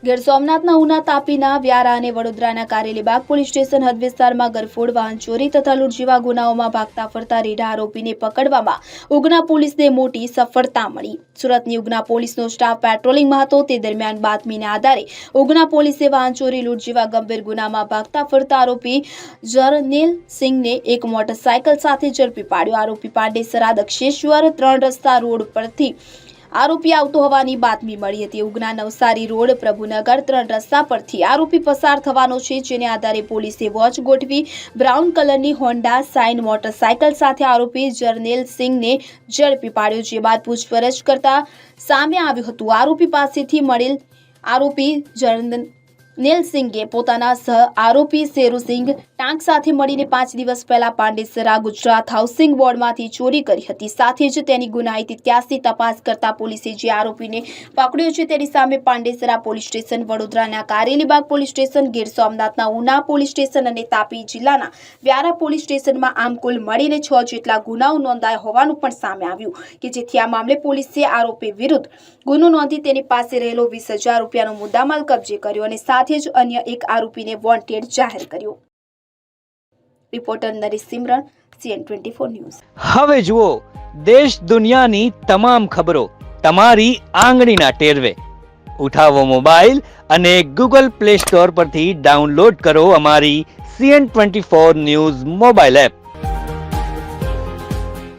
ગીર સોમનાથના ઉના, તાપીના વ્યારા અને વડોદરાના કારેલીબાગ પોલીસ સ્ટેશન હદ વિસ્તારમાં ગરફોડ, વાહન ચોરી તથા લૂંટ જેવા ગુનાઓમાં ભાગતા ફરતા રેઢા આરોપીને પકડવામાં ઉગના પોલીસને મોટી સફળતા મળી। સુરતની ઉગના પોલીસનો સ્ટાફ પેટ્રોલિંગમાં હતો તે દરમિયાન બાતમીના આધારે ઉગના પોલીસે વાહન ચોરી, લૂંટ જેવા ગંભીર ગુનામાં ભાગતા ફરતા આરોપી જરનેલ સિંહને એક મોટરસાયકલ સાથે ઝડપી પાડ્યો। આરોપી પાંડેસરા દક્ષેશ્વર 3 રસ્તા રોડ પરથી આરોપી આવતો હોવાની બાતમી મળી હતી। ઉગના નવસારી રોડ પ્રભુનગર 3 રસ્તા પરથી આરોપી પસાર થવાનો છે, જેને આધારે પોલીસે વોચ ગોઠવી બ્રાઉન કલરની હોન્ડા સાઇન મોટરસાયકલ સાથે આરોપી જરનેલ સિંહને ઝડપી પાડ્યો, જે બાદ પૂછપરછ કરતા સામે આવ્યું હતું આરોપી પાસેથી મળેલ આરોપી જરનેલ સિંહે પોતાના સહ આરોપી શેરુસિંહ ટાંક સાથે મળીને 5 દિવસ પહેલા પાંડેસરા ગુજરાત હાઉસિંગ બોર્ડમાંથી ચોરી કરી હતી। સાથે જ તેની ગુનાહિત ઇતિહાસની તપાસ કરતા પોલીસે જે આરોપીને પકડ્યો છે તેની સામે પાંડેસરા પોલીસ સ્ટેશન, વડોદરાના કારેલીબાગ પોલીસ સ્ટેશન, ગીર સોમનાથના ઉના પોલીસ સ્ટેશન અને તાપી જિલ્લાના વ્યારા પોલીસ સ્ટેશનમાં આમ કુલ મળીને 6 જેટલા ગુનાઓ નોંધાયા હોવાનું પણ સામે આવ્યું, કે જેથી આ મામલે પોલીસે આરોપી વિરુદ્ધ ગુનો નોંધી તેની પાસે રહેલો 20,000 રૂપિયાનો મુદ્દામાલ કબજે કર્યો અને સાથે જ અન્ય એક આરોપીને વોન્ટેડ જાહેર કર્યો। Reporter Naresh Simran, CN24 news. હવે જુઓ દેશ દુનિયાની તમામ ખબરો તમારી આંગળીના ટેરવે। ઉઠાવો મોબાઈલ અને Google Play Store પરથી ડાઉનલોડ કરો અમારી CN24 ન્યૂઝ મોબાઈલ એપ।